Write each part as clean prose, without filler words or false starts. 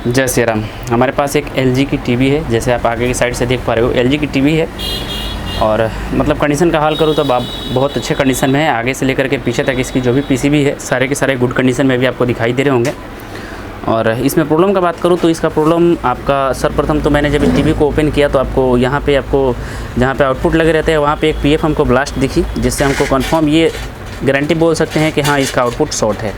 जय श्री राम। हमारे पास एक LG की टीवी है, जैसे आप आगे की साइड से देख पा रहे हो LG की टीवी है। और मतलब कंडीशन का हाल करूँ तो आप बहुत अच्छे कंडीशन में है। आगे से लेकर के पीछे तक इसकी जो भी PCB है सारे के सारे गुड कंडीशन में भी आपको दिखाई दे रहे होंगे। और इसमें प्रॉब्लम का बात करूँ तो इसका प्रॉब्लम आपका सर्वप्रथम तो मैंने जब इस टीवी को ओपन किया तो आपको यहाँ पे जहाँ पे आउटपुट लगे रहते हैं वहाँ पे एक PF हमको ब्लास्ट दिखी, जिससे हमको कंफर्म ये गारंटी बोल सकते हैं कि हाँ इसका आउटपुट शॉर्ट है।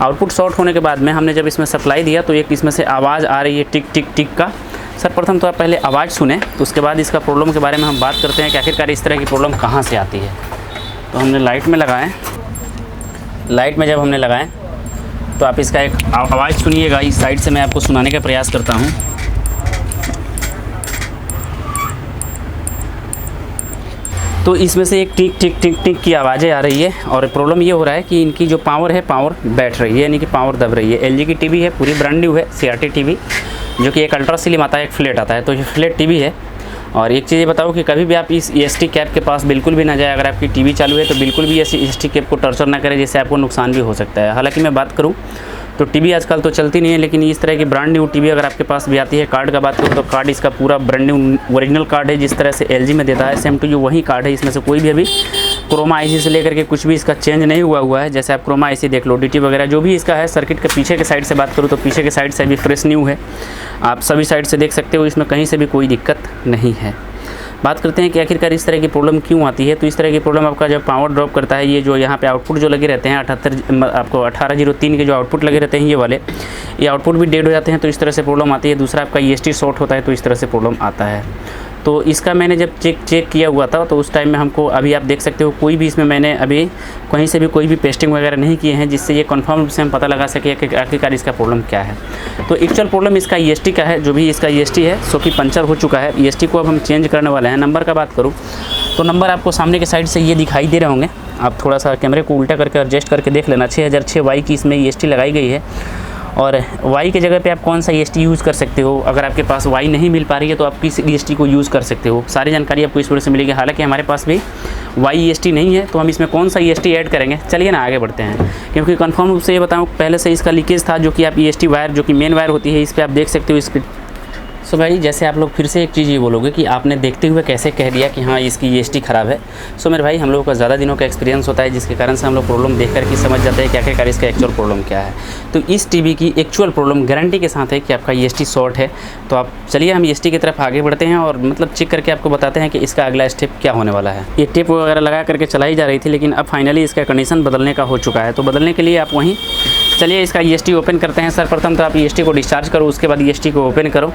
आउटपुट शॉर्ट होने के बाद में हमने जब इसमें सप्लाई दिया तो एक इसमें से आवाज़ आ रही है टिक टिक टिक का। सर्वप्रथम तो आप पहले आवाज़ सुने, तो उसके बाद इसका प्रॉब्लम के बारे में हम बात करते हैं कि आखिरकार इस तरह की प्रॉब्लम कहाँ से आती है। तो हमने लाइट में लगाएं, लाइट में जब हमने लगाएं तो आप इसका एक आवाज़ सुनिएगा। इस साइड से मैं आपको सुनाने का प्रयास करता हूँ। तो इसमें से एक टिक टिक टिक टिक की आवाज़ें आ रही है और प्रॉब्लम ये हो रहा है कि इनकी जो पावर है पावर बैठ रही है, यानी कि पावर दब रही है। LG की टीवी है, पूरी ब्रांड न्यू है, CRT टीवी, जो कि एक अल्ट्रा स्लिम आता है, एक फ्लैट आता है। तो ये फ्लैट टीवी है। और एक चीज़ ये बताओ कि कभी भी आप इस EST कैप के पास बिल्कुल भी ना जाए। अगर आपकी टीवी चालू है तो बिल्कुल भी ऐसी EST कैप को टर्चर ना करें, जिससे आपको नुकसान भी हो सकता है। हालांकि मैं बात करूं तो टीवी आजकल तो चलती नहीं है, लेकिन इस तरह की ब्रांड न्यू टीवी अगर आपके पास भी आती है, कार्ड का बात करूँ तो कार्ड इसका पूरा ब्रांड न्यू ओरिजिनल कार्ड है। जिस तरह से LG में देता है सेम टू यू वही कार्ड है। इसमें से कोई भी अभी क्रोमा IC से लेकर के कुछ भी इसका चेंज नहीं हुआ है। जैसे आप क्रोमा IC देख लो, DT वगैरह जो भी इसका है। सर्किट के पीछे के साइड से बात करूँ तो पीछे के साइड से भी फ्रेश न्यू है। आप सभी साइड से देख सकते हो, इसमें कहीं से भी कोई दिक्कत नहीं है। बात करते हैं कि आखिरकार इस तरह की प्रॉब्लम क्यों आती है। तो इस तरह की प्रॉब्लम आपका जब पावर ड्रॉप करता है, ये जो यहाँ पे आउटपुट जो लगे रहते हैं 1803 के जो आउटपुट लगे रहते हैं ये आउटपुट भी डेड हो जाते हैं। तो इस तरह से प्रॉब्लम आती है। दूसरा आपका EST शॉर्ट होता है, तो इस तरह से प्रॉब्लम आता है। तो इसका मैंने जब चेक किया हुआ था तो उस टाइम में हमको, अभी आप देख सकते हो, कोई भी इसमें मैंने अभी कहीं से भी कोई भी पेस्टिंग वगैरह नहीं किए हैं, जिससे ये कंफर्म रूप से हम पता लगा सके कि आखिरकार इसका प्रॉब्लम क्या है। तो एक्चुअल प्रॉब्लम इसका EST का है। जो भी इसका EST है सो कि पंचर हो चुका है। EST को अब हम चेंज करने वाले हैं। नंबर का बात करूँ तो नंबर आपको सामने के साइड से ये दिखाई दे रहे होंगे। आप थोड़ा सा कैमरे को उल्टा करके एडजस्ट करके देख लेना। 6006Y की इसमें EST लगाई गई है। और Y की जगह पे आप कौन सा EST यूज़ कर सकते हो। अगर आपके पास Y नहीं मिल पा रही है तो आप किस EST को यूज़ कर सकते हो, सारी जानकारी आपको इस वीडियो से मिलेगी। हालांकि हमारे पास भी Y EST नहीं है, तो हम इसमें कौन सा EST ऐड करेंगे, चलिए ना आगे बढ़ते हैं। क्योंकि कंफर्म रूप से ये बताऊँ, पहले से इसका लीकेज था, जो कि आप EST वायर जो कि मेन वायर होती है, इस पर आप देख सकते हो इस पर। सो भाई, जैसे आप लोग फिर से एक चीज़ ये बोलोगे कि आपने देखते हुए कैसे कह दिया कि हाँ इसकी EST ख़राब है। सो मेरे भाई, हम लोगों का ज़्यादा दिनों का एक्सपीरियंस होता है, जिसके कारण से हम लोग प्रॉब्लम देख कर के समझ जाते हैं कि आखिरकार इसका एक्चुअल प्रॉब्लम क्या है। तो इस टीवी की एक्चुअल प्रॉब्लम गारंटी के साथ है कि आपका EST शॉर्ट है। तो आप चलिए हम EST की तरफ आगे बढ़ते हैं और मतलब चेक करके आपको बताते हैं कि इसका अगला स्टेप क्या होने वाला है। ये टेप वगैरह लगा करके चलाई जा रही थी, लेकिन अब फाइनली इसका कंडीशन बदलने का हो चुका है। तो बदलने के लिए आप वहीं चलिए इसका EST ओपन करते हैं। सर्वप्रथम तो आप EST को डिस्चार्ज करो, उसके बाद EST को ओपन करो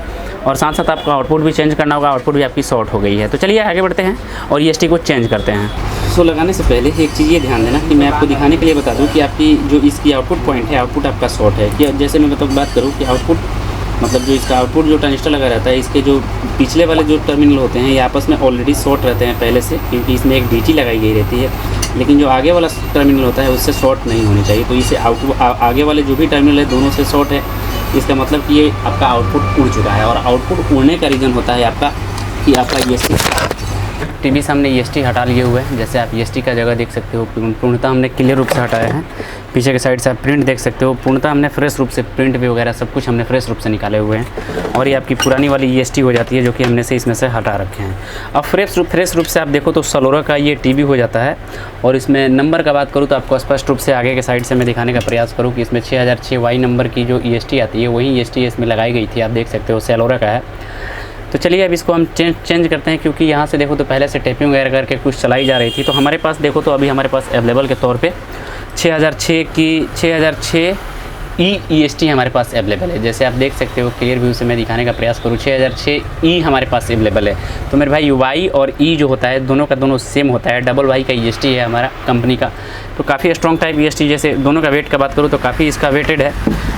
और साथ साथ आपका आउटपुट भी चेंज करना होगा। आउटपुट भी आपकी शॉर्ट हो गई है। तो चलिए आगे बढ़ते हैं और EST को चेंज करते हैं। सो लगाने से पहले एक चीज़ ये ध्यान देना कि मैं आपको दिखाने के लिए बता दूं कि आपकी जो इसकी आउटपुट पॉइंट है, आउटपुट आपका शॉर्ट है। कि जैसे मैं बात करूँ कि आउटपुट मतलब जो इसका आउटपुट जो ट्रांजिस्टर लगा रहता है, इसके जो पिछले वाले जो टर्मिनल होते हैं ये आपस में ऑलरेडी शॉर्ट रहते हैं पहले से, क्योंकि इसमें एक DT लगाई गई रहती है। लेकिन जो आगे वाला टर्मिनल होता है उससे शॉर्ट नहीं होनी चाहिए। तो इसे आगे वाले जो भी टर्मिनल है दोनों से शॉर्ट है। इसका मतलब कि ये आपका आउटपुट उड़ चुका है। और आउटपुट उड़ने का रीज़न होता है आपका कि आपका EST टीवी से हमने EST हटा लिए हुए हैं। जैसे आप EST का जगह देख सकते हो, पूर्णतः हमने क्लियर रूप से हटाया है। पीछे के साइड से आप प्रिंट देख सकते हो, पूर्णतः हमने फ्रेश रूप से प्रिंट भी वगैरह सब कुछ हमने फ्रेश रूप से निकाले हुए हैं। और ये आपकी पुरानी वाली EST हो जाती है, जो कि हमने से इसमें से हटा रखे हैं। अब फ्रेश रूप से आप देखो तो सलोरा का ये टीवी हो जाता है। और इसमें नंबर का बात करूँ तो आपको स्पष्ट रूप से आगे के साइड से मैं दिखाने का प्रयास करूँ कि इसमें 6006Y नंबर की जो EST आती है वही EST इसमें लगाई गई थी। आप देख सकते हो सलोरा का है। तो चलिए अब इसको हम चेंज करते हैं, क्योंकि यहाँ से देखो तो पहले से टेपिंग वगैरह करके कुछ चलाई जा रही थी। तो हमारे पास देखो तो अभी हमारे पास अवेलेबल के तौर पे 6006 EST हमारे पास अवेलेबल है। जैसे आप देख सकते हो, क्लियर व्यू से मैं दिखाने का प्रयास करूँ, 6006E हमारे पास अवेलेबल है। तो मेरे भाई Y और E जो होता है दोनों का दोनों सेम होता है। डबल Y का EST है हमारा कंपनी का। तो काफ़ी स्ट्रॉन्ग टाइप EST, जैसे दोनों का वेट का बात करूँ तो काफ़ी इसका वेटेड है।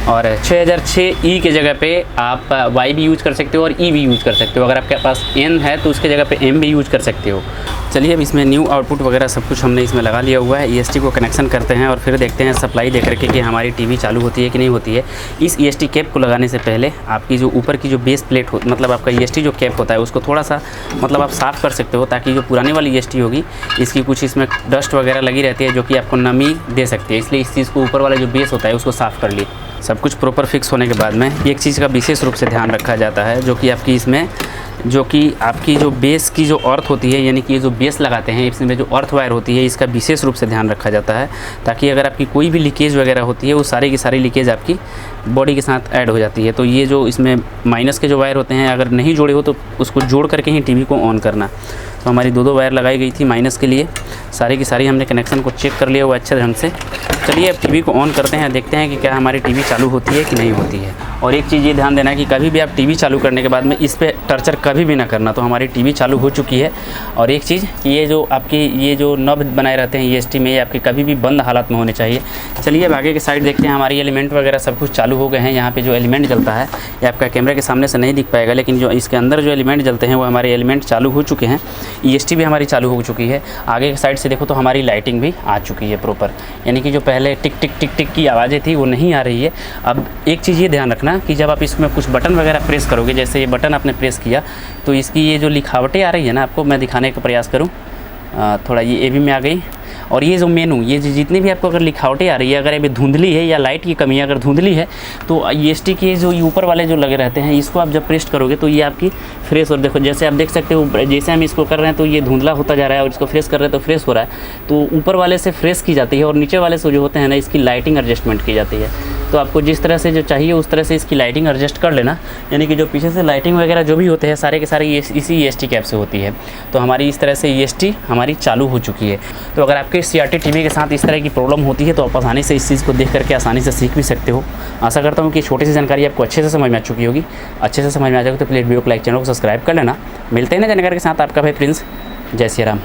और 6006E के जगह पे आप Y भी यूज़ कर सकते हो और E भी यूज़ कर सकते हो। अगर आपके पास N है तो उसके जगह पे M भी यूज़ कर सकते हो। चलिए अब इसमें न्यू आउटपुट वगैरह सब कुछ हमने इसमें लगा लिया हुआ है। EST को कनेक्शन करते हैं और फिर देखते हैं सप्लाई दे करके कि हमारी टीवी चालू होती है कि नहीं होती है। इस EST कैप को लगाने से पहले आपकी जो ऊपर की जो बेस प्लेट हो, मतलब आपका EST जो कैप होता है उसको थोड़ा सा मतलब आप साफ़ कर सकते हो, ताकि जो पुरानी वाली EST होगी इसकी कुछ इसमें डस्ट वगैरह लगी रहती है जो कि आपको नमी दे सकती है। इसलिए इस चीज़ को ऊपर वाला जो बेस होता है उसको साफ़ कर लिए। सब कुछ प्रॉपर फिक्स होने के बाद में एक चीज़ का विशेष रूप से ध्यान रखा जाता है, जो कि आपकी इसमें जो कि आपकी जो बेस की जो अर्थ होती है, यानी कि ये जो बेस लगाते हैं इसमें जो अर्थ वायर होती है, इसका विशेष रूप से ध्यान रखा जाता है, ताकि अगर आपकी कोई भी लीकेज वगैरह होती है वो सारी की सारी लीकेज आपकी बॉडी के साथ ऐड हो जाती है। तो ये जो इसमें माइनस के जो वायर होते हैं, अगर नहीं जोड़े हो तो उसको जोड़ करके ही टीवी को ऑन करना। तो हमारी दो वायर लगाई गई थी माइनस के लिए, सारी की सारी हमने कनेक्शन को चेक कर लिया हुआ अच्छे ढंग से। चलिए अब टीवी को ऑन करते हैं, देखते हैं कि क्या हमारी टीवी चालू होती है कि नहीं होती है। और एक चीज़ ये ध्यान देना है कि कभी भी आप टीवी चालू करने के बाद में इस पे टर्चर कभी भी ना करना। तो हमारी टीवी चालू हो चुकी है। और एक चीज़ कि ये जो आपकी ये जो नॉब बनाए रहते हैं EST में, ये आपके कभी भी बंद हालत में होने चाहिए। चलिए अब आगे की साइड देखते हैं, हमारी एलिमेंट वगैरह सब कुछ चालू हो गए हैं। यहाँ पे जो एलिमेंट जलता है ये आपका कैमरे के सामने से नहीं दिख पाएगा, लेकिन जो इसके अंदर जो एलिमेंट जलते हैं वो हमारे एलिमेंट चालू हो चुके हैं। EST भी हमारी चालू हो चुकी है। आगे की साइड से देखो तो हमारी लाइटिंग भी आ चुकी है प्रॉपर, यानी कि जो पहले टिक टिक टिक टिक की आवाज़ें थी वो नहीं आ रही है। अब एक चीज़ ये ध्यान रखना कि जब आप इसमें कुछ बटन वगैरह प्रेस करोगे, जैसे ये बटन आपने प्रेस किया तो इसकी ये जो लिखावटें आ रही है ना, आपको मैं दिखाने का प्रयास करूँ, थोड़ा ये AB में आ गई। और ये जो मेनू, ये जितनी भी आपको अगर लिखावटें आ रही है, अगर ये धुंधली है या लाइट की कमी है, अगर धुंधली है तो EST के जो ऊपर वाले जो लगे रहते हैं, इसको आप जब प्रेस करोगे तो ये आपकी फ्रेश। और देखो जैसे आप देख सकते हो, जैसे हम इसको कर रहे हैं तो ये धुंधला होता जा रहा है, और इसको फ्रेश कर रहे हैं तो फ्रेश हो रहा है। तो ऊपर वाले से फ्रेश की जाती है और नीचे वाले से जो होते हैं ना, इसकी लाइटिंग एडजस्टमेंट की जाती है। तो आपको जिस तरह से जो चाहिए उस तरह से इसकी लाइटिंग एडजस्ट कर लेना, यानी कि जो पीछे से लाइटिंग वगैरह जो भी होते हैं सारे के सारे इसी EST कैप से होती है। तो हमारी इस तरह से EST हमारी चालू हो चुकी है। तो अगर आपके CRT टीवी के साथ इस तरह की प्रॉब्लम होती है तो आप आसानी से इस चीज़ को देख करके आसानी से सीख भी सकते हो। आशा करता हूँ कि छोटी सी जानकारी आपको अच्छे से समझ में आ चुकी होगी। अच्छे से समझ में आ जाएगी तो प्लीज़ वीडियो को लाइक, चैनल को सब्सक्राइब कर लेना। मिलते हैं ना जानकारी के साथ, आपका भाई प्रिंस। जय श्री राम।